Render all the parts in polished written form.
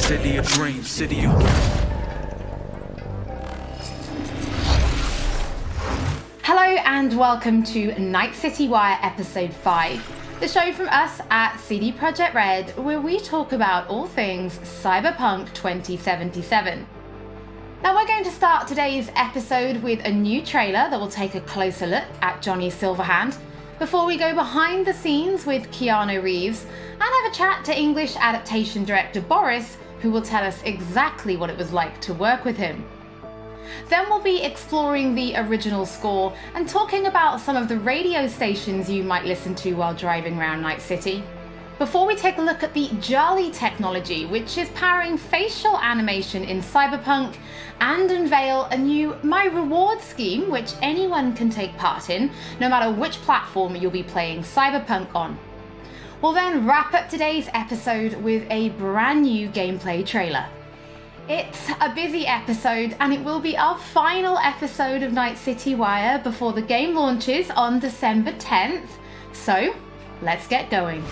city of dreams, city of... Hello and welcome to Night City Wire episode 5, the show from us at CD Projekt Red, where we talk about all things Cyberpunk 2077. Now we're going to start today's episode with a new trailer that will take a closer look at Johnny Silverhand, before we go behind the scenes with Keanu Reeves and have a chat to English adaptation director Boris, who will tell us exactly what it was like to work with him. Then we'll be exploring the original score and talking about some of the radio stations you might listen to while driving around Night City, before we take a look at the Jolly technology, which is powering facial animation in Cyberpunk, and unveil a new My Reward scheme which anyone can take part in, no matter which platform you'll be playing Cyberpunk on. We'll then wrap up today's episode with a brand new gameplay trailer. It's a busy episode, and it will be our final episode of Night City Wire before the game launches on December 10th. So, let's get going.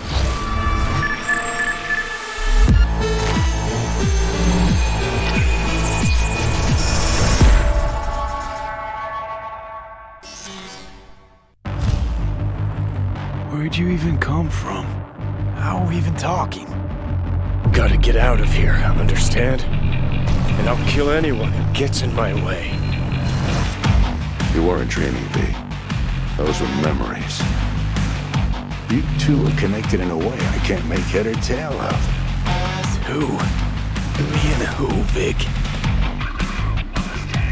Where'd you even come from? How are we even talking? Gotta get out of here, understand? And I'll kill anyone who gets in my way. You weren't dreaming, V. Those were memories. You two are connected in a way I can't make head or tail of. Who? Me and who, Vic?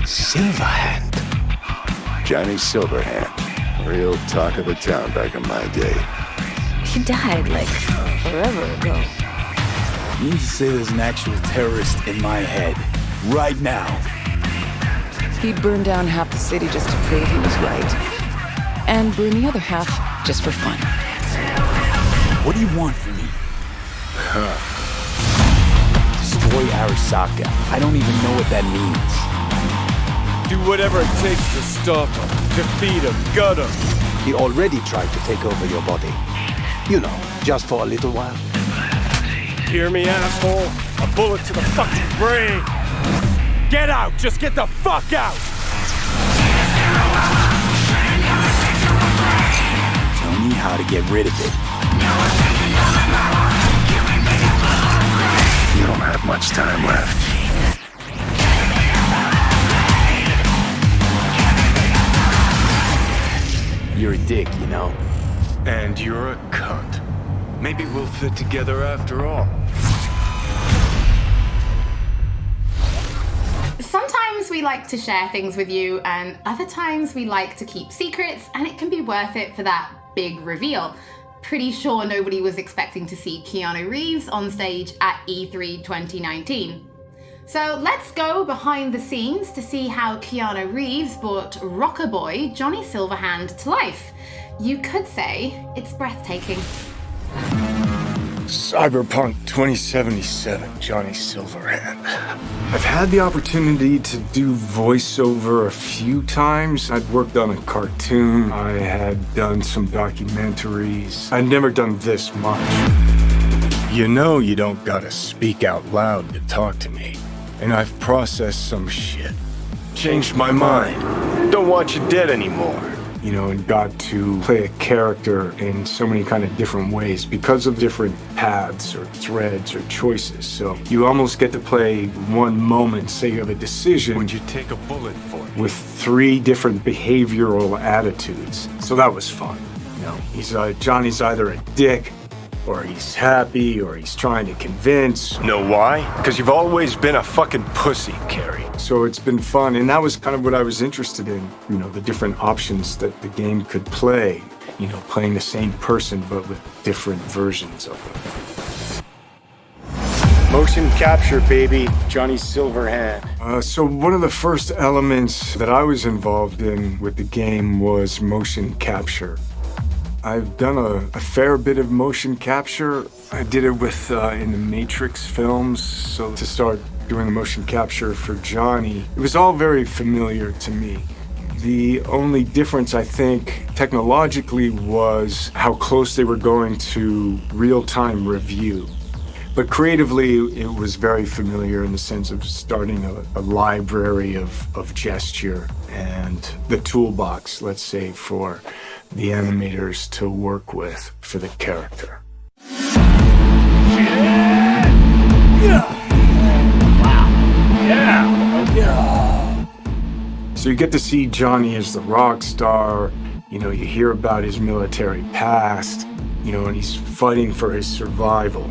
Silverhand. Johnny Silverhand. Real talk of the town back in my day. He died, like, forever ago. You need to say there's an actual terrorist in my head. Right now. He burned down half the city just to prove he was right. And burned the other half just for fun. What do you want from me? Destroy Arasaka. I don't even know what that means. Do whatever it takes to stop him, defeat him, gut him. He already tried to take over your body. You know, just for a little while. Hear me, asshole? A bullet to the fucking brain. Get out! Just get the fuck out! Tell me how to get rid of it. You don't have much time left. You're a dick, you know? And you're a cunt. Maybe we'll fit together after all. Sometimes we like to share things with you, and other times we like to keep secrets, and it can be worth it for that big reveal. Pretty sure nobody was expecting to see Keanu Reeves on stage at E3 2019. So let's go behind the scenes to see how Keanu Reeves brought rocker boy Johnny Silverhand to life. You could say it's breathtaking. Cyberpunk 2077, Johnny Silverhand. I've had the opportunity to do voiceover a few times. I'd worked on a cartoon. I had done some documentaries. I'd never done this much. You know you don't gotta speak out loud to talk to me. And I've processed some shit. Changed my mind. Don't want you dead anymore. You know, and got to play a character in so many kind of different ways because of different paths or threads or choices. So you almost get to play one moment, say you have a decision. Would you take a bullet for me? With 3 different behavioral attitudes. So that was fun. You know, Johnny's either a dick, or he's happy, or he's trying to convince. Know why? Because you've always been a fucking pussy, Carrie. So it's been fun, and that was kind of what I was interested in. You know, the different options that the game could play. You know, playing the same person, but with different versions of them. Motion capture, baby. Johnny Silverhand. So one of the first elements that I was involved in with the game was motion capture. I've done a fair bit of motion capture. I did it with in the Matrix films, so to start doing the motion capture for Johnny, it was all very familiar to me. The only difference, I think, technologically was how close they were going to real-time review. But creatively, it was very familiar in the sense of starting a library of gesture and the toolbox, let's say, for the animators to work with for the character. So you get to see Johnny as the rock star, you know, you hear about his military past, you know, and he's fighting for his survival.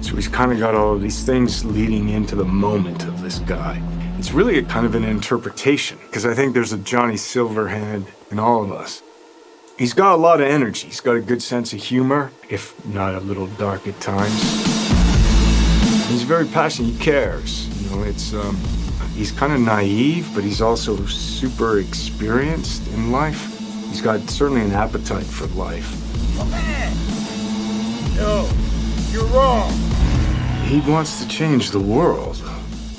So he's kind of got all of these things leading into the moment of this guy. It's really a kind of an interpretation, because I think there's a Johnny Silverhand in all of us. He's got a lot of energy, he's got a good sense of humor, if not a little dark at times. He's very passionate, he cares, you know, he's kind of naive, but he's also super experienced in life. He's got certainly an appetite for life. Oh, man! No, you're wrong. He wants to change the world,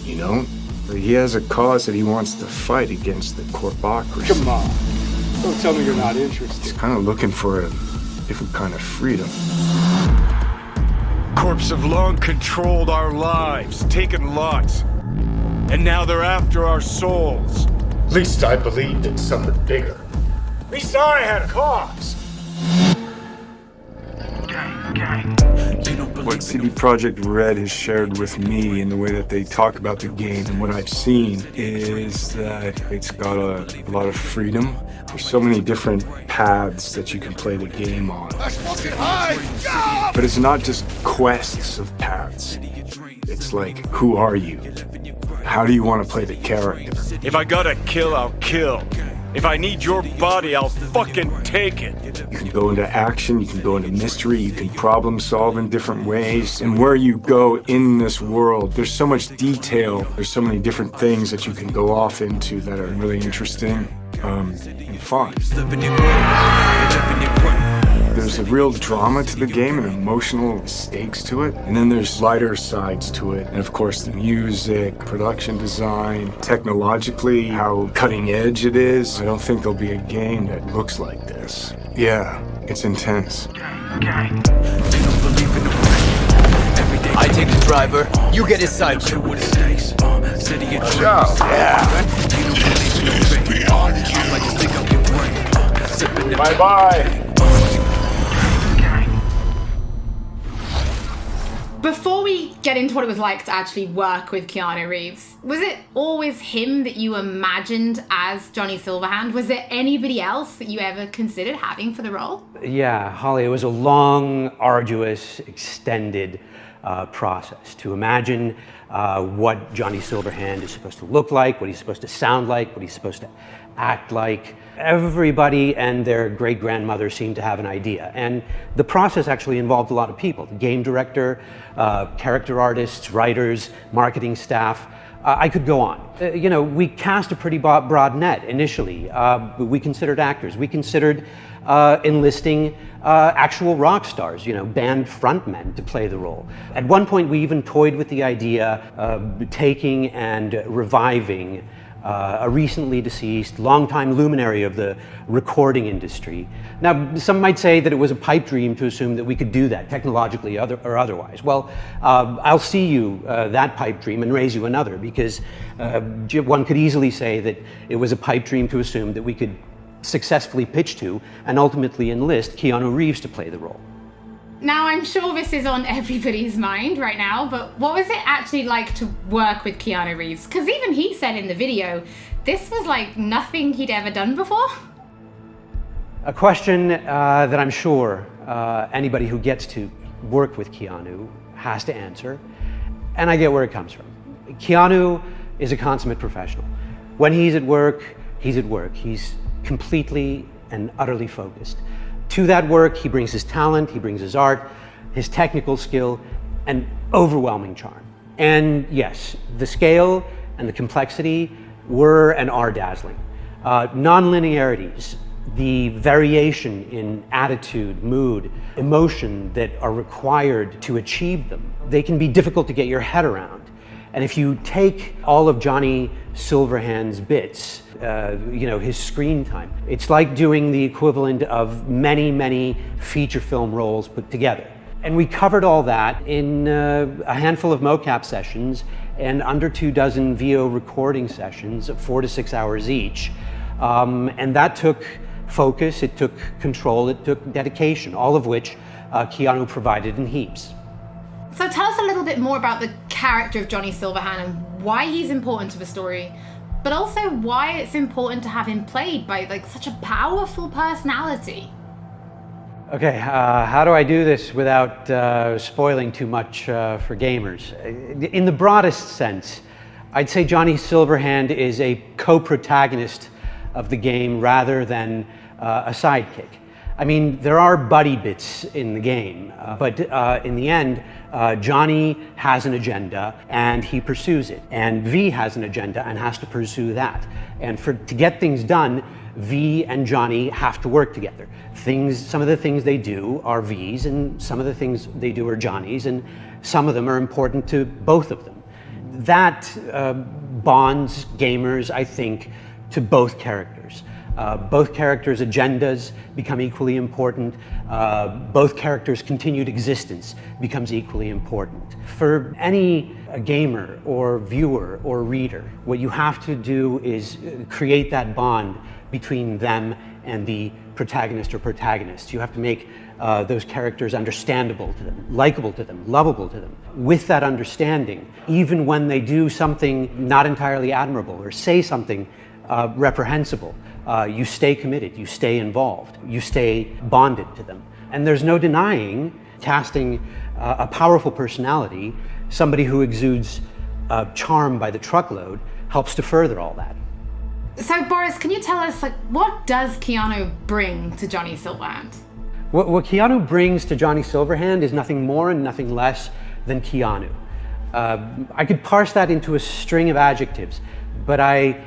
you know? He has a cause that he wants to fight against the corpocracy. Come on. Don't tell me you're not interested. He's kind of looking for a different kind of freedom. Corps have long controlled our lives, taken lots. And now they're after our souls. At least I believed in something bigger. At least I had a cause. What CD Projekt Red has shared with me in the way that they talk about the game and what I've seen is that it's got a lot of freedom. There's so many different paths that you can play the game on. But it's not just quests of paths. It's like, who are you? How do you want to play the character? If I gotta kill, I'll kill. If I need your body, I'll fucking take it. You can go into action, you can go into mystery, you can problem solve in different ways. And where you go in this world, there's so much detail, there's so many different things that you can go off into that are really interesting and fun. There's a real drama to the game and emotional stakes to it. And then there's lighter sides to it. And of course, the music, production design, technologically, how cutting edge it is. I don't think there'll be a game that looks like this. Yeah, it's intense. I take the driver, you get his side. Bye-bye. Before we get into what it was like to actually work with Keanu Reeves, was it always him that you imagined as Johnny Silverhand? Was there anybody else that you ever considered having for the role? Yeah, Holly, it was a long, arduous, extended process to imagine what Johnny Silverhand is supposed to look like, what he's supposed to sound like, what he's supposed to act like. Everybody and their great-grandmother seemed to have an idea. And the process actually involved a lot of people. The game director, character artists, writers, marketing staff. I could go on. You know, we cast a pretty broad net initially. We considered actors. We considered enlisting actual rock stars, you know, band frontmen to play the role. At one point, we even toyed with the idea of taking and reviving a recently deceased, longtime luminary of the recording industry. Now, some might say that it was a pipe dream to assume that we could do that, technologically or otherwise. Well, I'll see you that pipe dream and raise you another, because one could easily say that it was a pipe dream to assume that we could successfully pitch to and ultimately enlist Keanu Reeves to play the role. Now, I'm sure this is on everybody's mind right now, but what was it actually like to work with Keanu Reeves? Because even he said in the video, this was like nothing he'd ever done before. A question that I'm sure anybody who gets to work with Keanu has to answer, and I get where it comes from. Keanu is a consummate professional. When he's at work, he's at work. He's completely and utterly focused. To that work, he brings his talent, he brings his art, his technical skill, and overwhelming charm. And yes, the scale and the complexity were and are dazzling. Non-linearities, the variation in attitude, mood, emotion that are required to achieve them, they can be difficult to get your head around. And if you take all of Johnny Silverhand's bits, you know, his screen time, it's like doing the equivalent of many, many feature film roles put together. And we covered all that in a handful of mocap sessions and under 24 VO recording sessions of 4 to 6 hours each. And that took focus, it took control, it took dedication, all of which Keanu provided in heaps. So tell us a little bit more about the character of Johnny Silverhand and why he's important to the story, but also why it's important to have him played by like such a powerful personality. Okay, how do I do this without spoiling too much for gamers? In the broadest sense, I'd say Johnny Silverhand is a co-protagonist of the game rather than a sidekick. I mean, there are buddy bits in the game, but in the end, Johnny has an agenda and he pursues it, and V has an agenda and has to pursue that. And to get things done, V and Johnny have to work together. Some of the things they do are V's, and some of the things they do are Johnny's, and some of them are important to both of them. That bonds gamers, I think, to both characters. Both characters' agendas become equally important. Both characters' continued existence becomes equally important. For any gamer or viewer or reader, what you have to do is create that bond between them and the protagonist or protagonists. You have to make those characters understandable to them, likable to them, lovable to them. With that understanding, even when they do something not entirely admirable or say something reprehensible, you stay committed, you stay involved, you stay bonded to them. And there's no denying casting a powerful personality, somebody who exudes charm by the truckload, helps to further all that. So Boris, can you tell us, like, what does Keanu bring to Johnny Silverhand? What Keanu brings to Johnny Silverhand is nothing more and nothing less than Keanu. I could parse that into a string of adjectives, but I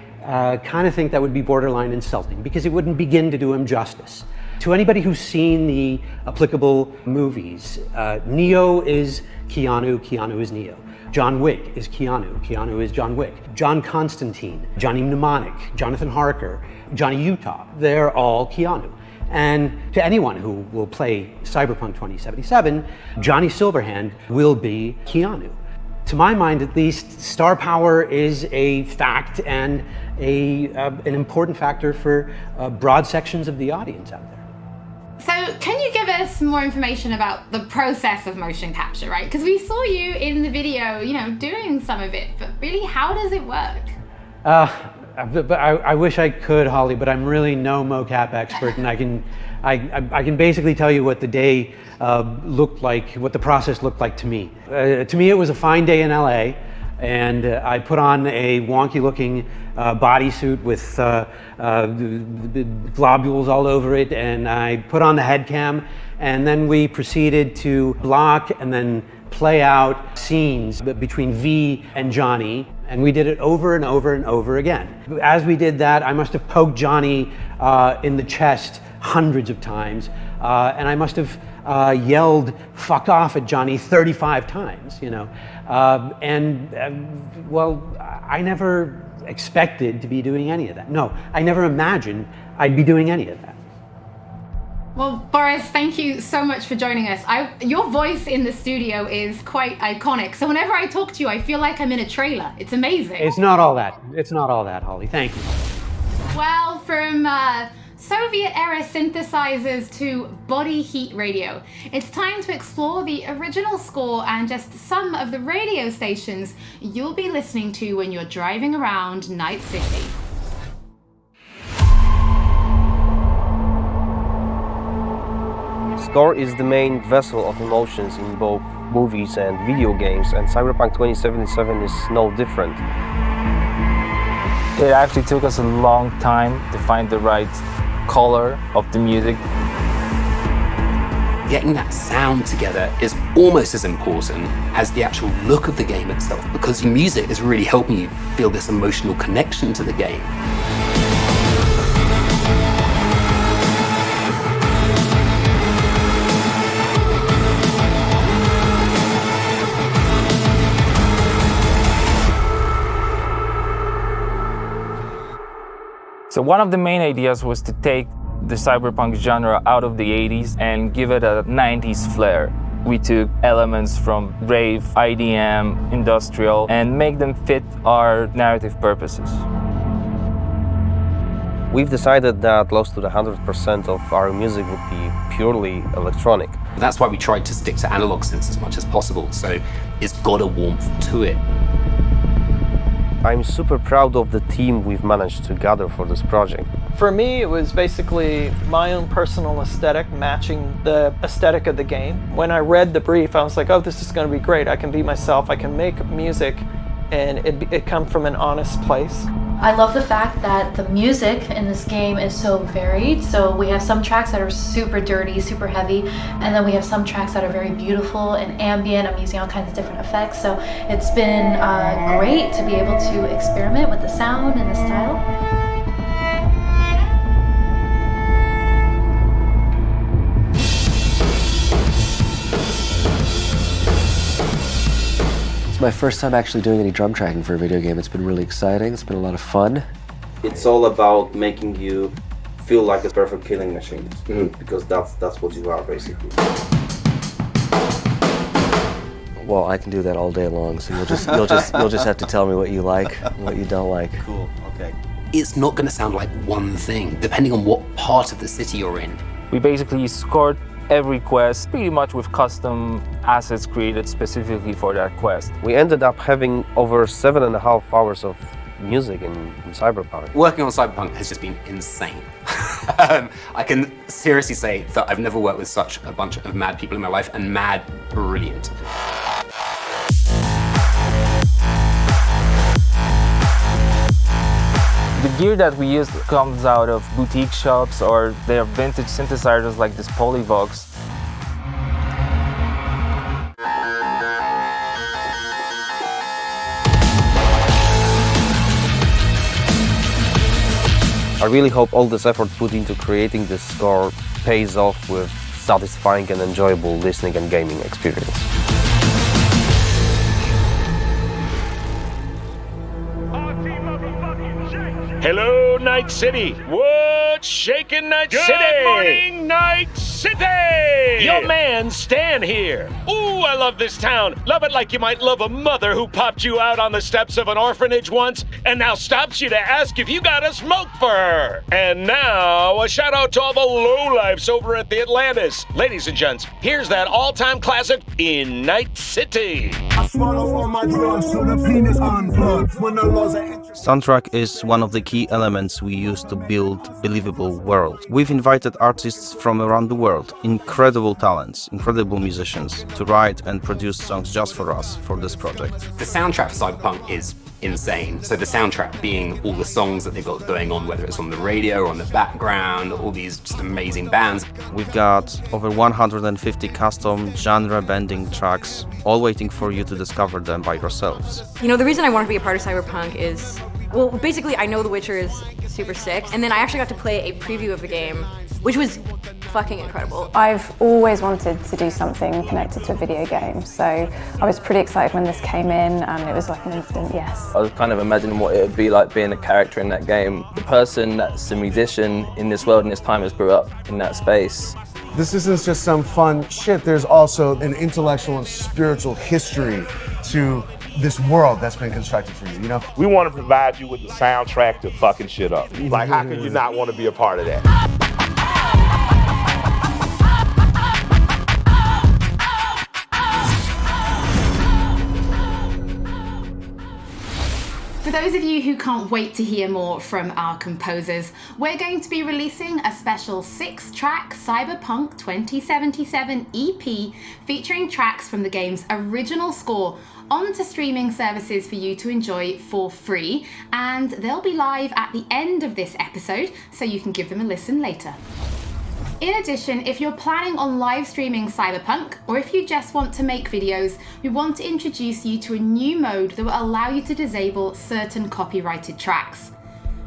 kind of think that would be borderline insulting because it wouldn't begin to do him justice. To anybody who's seen the applicable movies, Neo is Keanu, Keanu is Neo. John Wick is Keanu, Keanu is John Wick. John Constantine, Johnny Mnemonic, Jonathan Harker, Johnny Utah, they're all Keanu. And to anyone who will play Cyberpunk 2077, Johnny Silverhand will be Keanu. To my mind, at least, star power is a fact and an important factor for broad sections of the audience out there. So can you give us more information about the process of motion capture, right? Because we saw you in the video, doing some of it, but really, how does it work? I wish I could, Holly, but I'm really no mocap expert, and I can basically tell you what the day looked like, what the process looked like to me. To me, it was a fine day in LA, and I put on a wonky-looking bodysuit with globules all over it, and I put on the head cam, and then we proceeded to block and then play out scenes between V and Johnny, and we did it over and over and over again. As we did that, I must have poked Johnny in the chest hundreds of times, and I must have yelled "fuck off" at Johnny 35 times, well, I never expected to be doing any of that. No, I never imagined I'd be doing any of that. Well, Boris, thank you so much for joining us. Your voice in the studio is quite iconic. So whenever I talk to you, I feel like I'm in a trailer. It's amazing. It's not all that. It's not all that, Holly. Thank you. Well, from Soviet-era synthesizers to body heat radio, it's time to explore the original score and just some of the radio stations you'll be listening to when you're driving around Night City. Score is the main vessel of emotions in both movies and video games, and Cyberpunk 2077 is no different. It actually took us a long time to find the right color of the music. Getting that sound together is almost as important as the actual look of the game itself, because your music is really helping you feel this emotional connection to the game. So one of the main ideas was to take the cyberpunk genre out of the 80s and give it a 90s flair. We took elements from rave, IDM, industrial, and make them fit our narrative purposes. We've decided that close to 100% of our music would be purely electronic. That's why we tried to stick to analog synths as much as possible, so it's got a warmth to it. I'm super proud of the team we've managed to gather for this project. For me, it was basically my own personal aesthetic matching the aesthetic of the game. When I read the brief, I was like, oh, this is going to be great. I can be myself. I can make music, and it comes from an honest place. I love the fact that the music in this game is so varied. So we have some tracks that are super dirty, super heavy, and then we have some tracks that are very beautiful and ambient. I'm using all kinds of different effects. So it's been great to be able to experiment with the sound and the style. It's my first time actually doing any drum tracking for a video game. It's been really exciting. It's been a lot of fun. It's all about making you feel like a perfect killing machine, because that's what you are basically. Well, I can do that all day long, so you'll just have to tell me what you like and what you don't like. Cool. Okay. It's not going to sound like one thing, depending on what part of the city you're in. We basically scored every quest pretty much with custom assets created specifically for that quest. We ended up having over 7.5 hours of music in Cyberpunk. Working on Cyberpunk has just been insane. I can seriously say that I've never worked with such a bunch of mad people in my life, and mad brilliant. The gear that we use comes out of boutique shops, or they are vintage synthesizers like this Polyvox. I really hope all this effort put into creating this score pays off with satisfying and enjoyable listening and gaming experience. Hello, Night City. What's shaking, Night City? Good morning, Night City! Your man, Stan here. Ooh, I love this town. Love it like you might love a mother who popped you out on the steps of an orphanage once and now stops you to ask if you got a smoke for her. And now, a shout out to all the lowlifes over at the Atlantis. Ladies and gents, here's that all-time classic in Night City. Soundtrack is one of the key elements we use to build believable world. We've invited artists from around the world, incredible talents, incredible musicians, to write and produce songs just for us for this project. The soundtrack for Cyberpunk is insane. So the soundtrack being all the songs that they've got going on, whether it's on the radio or on the background, all these just amazing bands. We've got over 150 custom genre-bending tracks, all waiting for you to discover them by yourselves. You know, the reason I wanted to be a part of Cyberpunk is, well, basically I know The Witcher is super sick, and then I actually got to play a preview of the game, which was fucking incredible. I've always wanted to do something connected to a video game, so I was pretty excited when this came in, and it was like an instant yes. I was kind of imagining what it would be like being a character in that game. The person that's a musician in this world and this time has grew up in that space. This isn't just some fun shit, there's also an intellectual and spiritual history to this world that's been constructed for you, you know? We want to provide you with the soundtrack to fucking shit up. Like, how can you not want to be a part of that? For those of you who can't wait to hear more from our composers, we're going to be releasing a special 6-track Cyberpunk 2077 EP featuring tracks from the game's original score onto streaming services for you to enjoy for free, and they'll be live at the end of this episode, so you can give them a listen later. In addition, if you're planning on live streaming Cyberpunk, or if you just want to make videos, we want to introduce you to a new mode that will allow you to disable certain copyrighted tracks.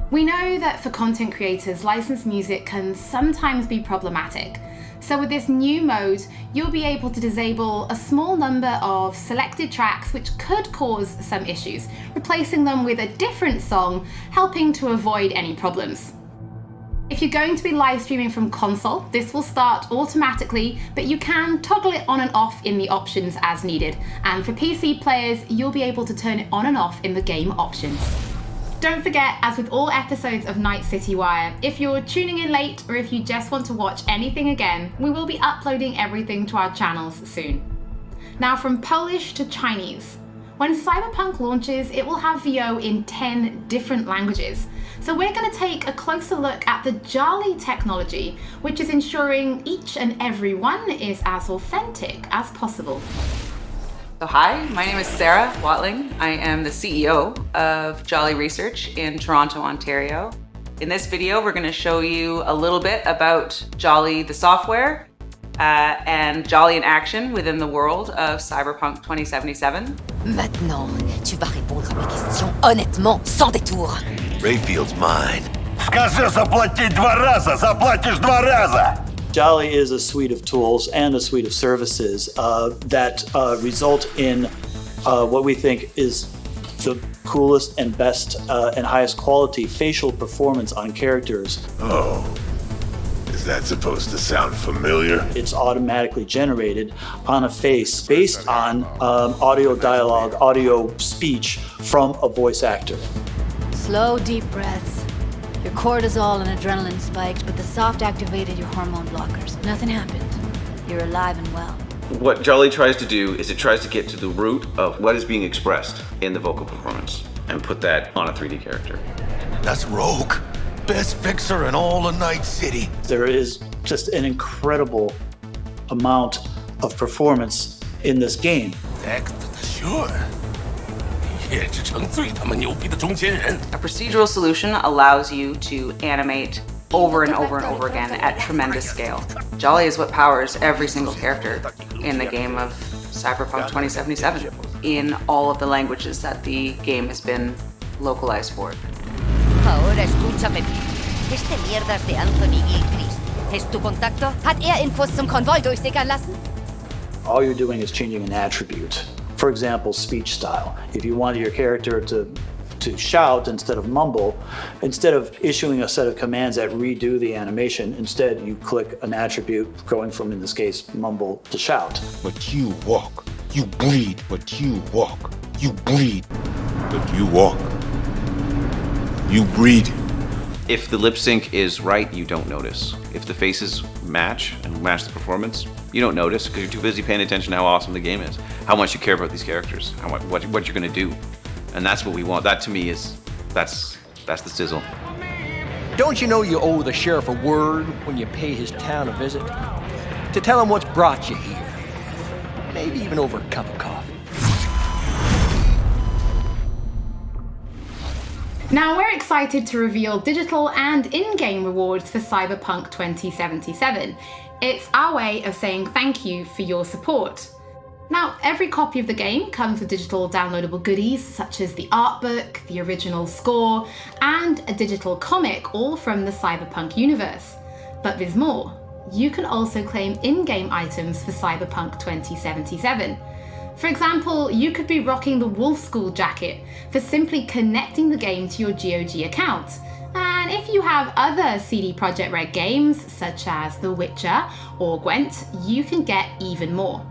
We know that for content creators, licensed music can sometimes be problematic. So with this new mode, you'll be able to disable a small number of selected tracks which could cause some issues, replacing them with a different song, helping to avoid any problems. If you're going to be live streaming from console, this will start automatically, but you can toggle it on and off in the options as needed. And for PC players, you'll be able to turn it on and off in the game options. Don't forget, as with all episodes of Night City Wire, if you're tuning in late or if you just want to watch anything again, we will be uploading everything to our channels soon. Now, from Polish to Chinese. When Cyberpunk launches, it will have VO in 10 different languages. So we're going to take a closer look at the Jolly technology, which is ensuring each and every one is as authentic as possible. So hi, my name is Sarah Watling. I am the CEO of Jolly Research in Toronto, Ontario. In this video, we're going to show you a little bit about Jolly the software and Jolly in action within the world of Cyberpunk 2077. Maintenant, tu vas répondre à mes questions honnêtement, sans détour. Rayfield's mine. Скажи заплатить 2 раза, заплатишь 2 раза! Jolly is a suite of tools and a suite of services that result in what we think is the coolest and best and highest quality facial performance on characters. Oh. Is that supposed to sound familiar? It's automatically generated on a face based on audio dialogue, audio speech from a voice actor. Slow, deep breaths. Your cortisol and adrenaline spiked, but the soft activated your hormone blockers. Nothing happened. You're alive and well. What Jolly tries to do is it tries to get to the root of what is being expressed in the vocal performance and put that on a 3D character. That's Rogue. Best fixer in all of Night City. There is just an incredible amount of performance in this game. Sure. A procedural solution allows you to animate over and over and over again at tremendous scale. Jolly is what powers every single character in the game of Cyberpunk 2077 in all of the languages that the game has been localized for. Ahora escúchame bien. Este mierdas de Anthony Gilchrist. ¿Es tu contacto? Hat Infos zum Konvoi durchsickern lassen? All you're doing is changing an attribute. For example, speech style. If you wanted your character to shout instead of mumble, instead of issuing a set of commands that redo the animation, instead you click an attribute going from, in this case, mumble to shout. But you walk. You breathe, but you walk. You breathe, but you walk. You breathe. If the lip sync is right, you don't notice. If the faces match and match the performance, you don't notice because you're too busy paying attention to how awesome the game is, how much you care about these characters, what you're gonna do. And that's what we want. That to me is, that's the sizzle. Don't you know you owe the sheriff a word when you pay his town a visit? To tell him what's brought you here. Maybe even over a cup of coffee. Now we're excited to reveal digital and in-game rewards for Cyberpunk 2077. It's our way of saying thank you for your support. Now, every copy of the game comes with digital downloadable goodies such as the art book, the original score, and a digital comic, all from the Cyberpunk universe. But there's more. You can also claim in-game items for Cyberpunk 2077. For example, you could be rocking the Wolf School jacket for simply connecting the game to your GOG account. And if you have other CD Projekt Red games, such as The Witcher or Gwent, you can get even more.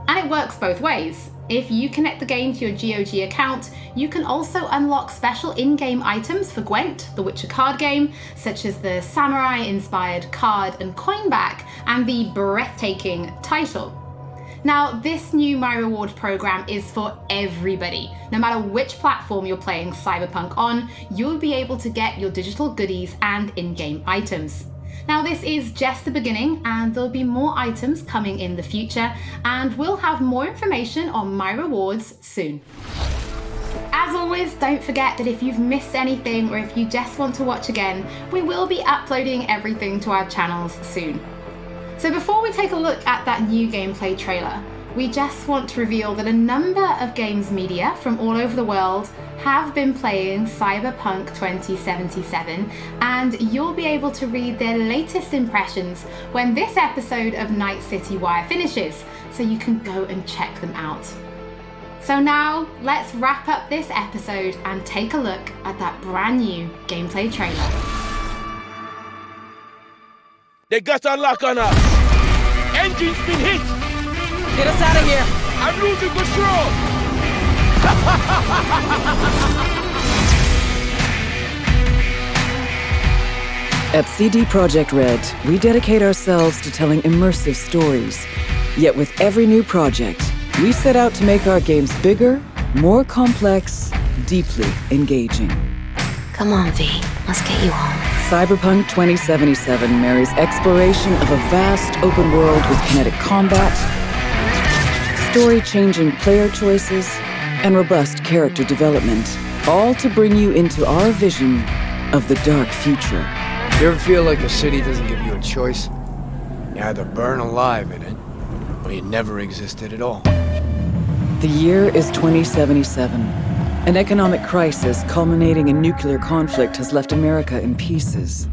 And it works both ways. If you connect the game to your GOG account, you can also unlock special in-game items for Gwent, the Witcher card game, such as the samurai-inspired card and coin back, and the breathtaking title. Now, this new My Reward program is for everybody. No matter which platform you're playing Cyberpunk on, you'll be able to get your digital goodies and in-game items. Now, this is just the beginning, and there'll be more items coming in the future, and we'll have more information on My Rewards soon. As always, don't forget that if you've missed anything or if you just want to watch again, we will be uploading everything to our channels soon. So before we take a look at that new gameplay trailer, we just want to reveal that a number of games media from all over the world have been playing Cyberpunk 2077, and you'll be able to read their latest impressions when this episode of Night City Wire finishes, so you can go and check them out. So now, let's wrap up this episode and take a look at that brand new gameplay trailer. They got a lock on us. Engine's been hit. Get us out of here. I'm losing control. At CD Projekt Red, we dedicate ourselves to telling immersive stories. Yet with every new project, we set out to make our games bigger, more complex, deeply engaging. Come on, V. Let's get you home. Cyberpunk 2077 marries exploration of a vast open world with kinetic combat, story-changing player choices, and robust character development, all to bring you into our vision of the dark future. You ever feel like the city doesn't give you a choice? You either burn alive in it, or you never existed at all. The year is 2077. An economic crisis culminating in nuclear conflict has left America in pieces.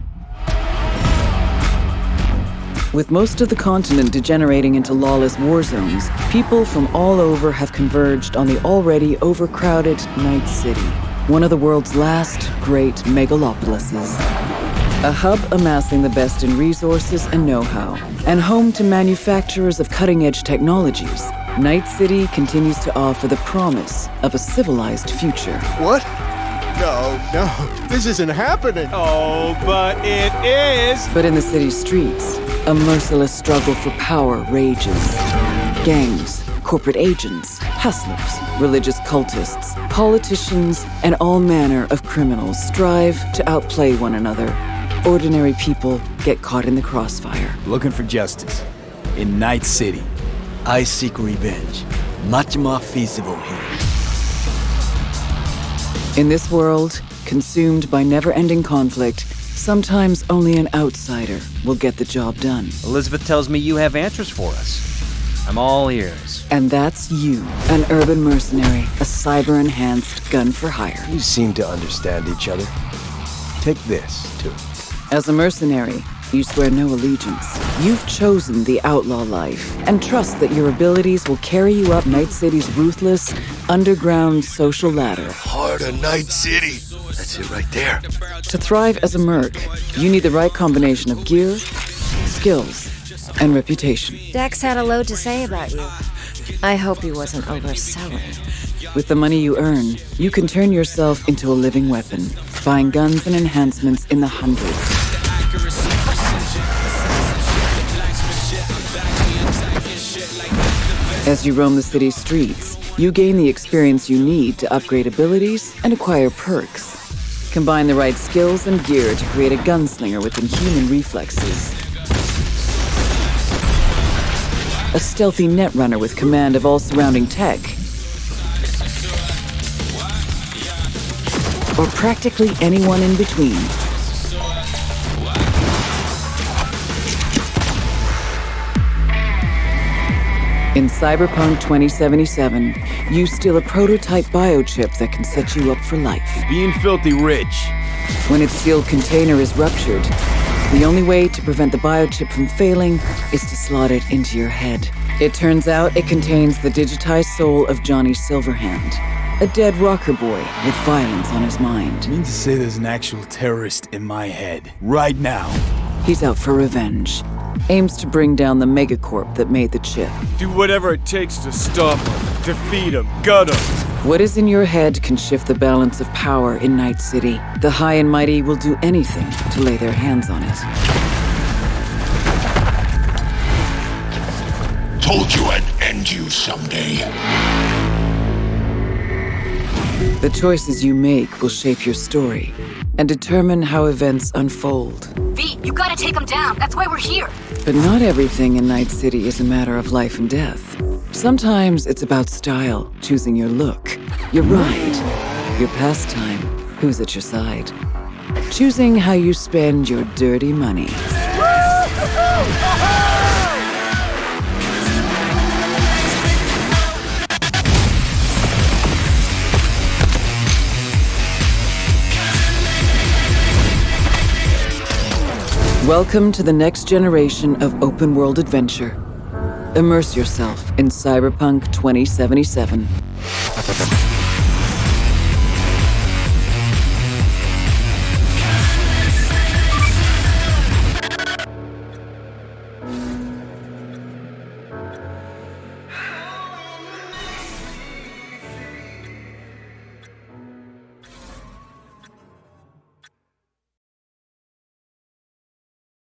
With most of the continent degenerating into lawless war zones, people from all over have converged on the already overcrowded Night City, one of the world's last great megalopolises. A hub amassing the best in resources and know-how, and home to manufacturers of cutting-edge technologies, Night City continues to offer the promise of a civilized future. What? No, this isn't happening. Oh, but it is! But in the city's streets, a merciless struggle for power rages. Gangs, corporate agents, hustlers, religious cultists, politicians, and all manner of criminals strive to outplay one another. Ordinary people get caught in the crossfire. Looking for justice. In Night City, I seek revenge. Much more feasible here. In this world, consumed by never-ending conflict, sometimes only an outsider will get the job done. Elizabeth tells me you have answers for us. I'm all ears. And that's you, an urban mercenary, a cyber-enhanced gun for hire. We seem to understand each other. Take this, too. As a mercenary, you swear no allegiance. You've chosen the outlaw life and trust that your abilities will carry you up Night City's ruthless, underground social ladder. Heart of Night City. That's it right there. To thrive as a merc, you need the right combination of gear, skills, and reputation. Dex had a load to say about you. I hope he wasn't overselling. With the money you earn, you can turn yourself into a living weapon, buying guns and enhancements in the hundreds. As you roam the city's streets, you gain the experience you need to upgrade abilities and acquire perks. Combine the right skills and gear to create a gunslinger with inhuman reflexes. A stealthy netrunner with command of all surrounding tech. Or practically anyone in between. In Cyberpunk 2077, you steal a prototype biochip that can set you up for life. Being filthy rich. When its sealed container is ruptured, the only way to prevent the biochip from failing is to slot it into your head. It turns out it contains the digitized soul of Johnny Silverhand, a dead rocker boy with violence on his mind. You mean to say there's an actual terrorist in my head, right now? He's out for revenge. Aims to bring down the megacorp that made the chip. Do whatever it takes to stop him, defeat him, gut him. What is in your head can shift the balance of power in Night City. The high and mighty will do anything to lay their hands on it. Told you I'd end you someday. The choices you make will shape your story and determine how events unfold. V, you gotta take him down. That's why we're here. But not everything in Night City is a matter of life and death. Sometimes it's about style, choosing your look, your ride, your pastime, who's at your side. Choosing how you spend your dirty money. Welcome to the next generation of open-world adventure. Immerse yourself in Cyberpunk 2077.